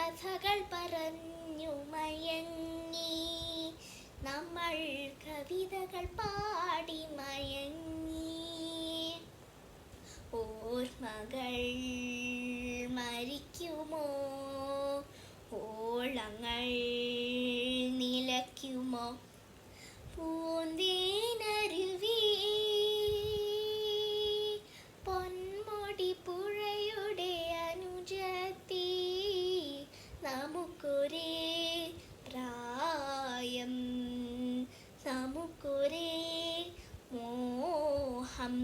കഥകൾ പറഞ്ഞു മയങ്ങി, നമ്മൾ കവിതകൾ പാടി മയങ്ങി. ഓർമ്മകൾ മരിക്കുമോ, ഓളങ്ങൾ നിലയ്ക്കുമോ? പൂന്തേനരുവി പൊന്മുടി പുഴയുടെ അനുജത്തി, നമുക്കൊരേ പ്രായം, നമുക്കൊരേ മോഹം.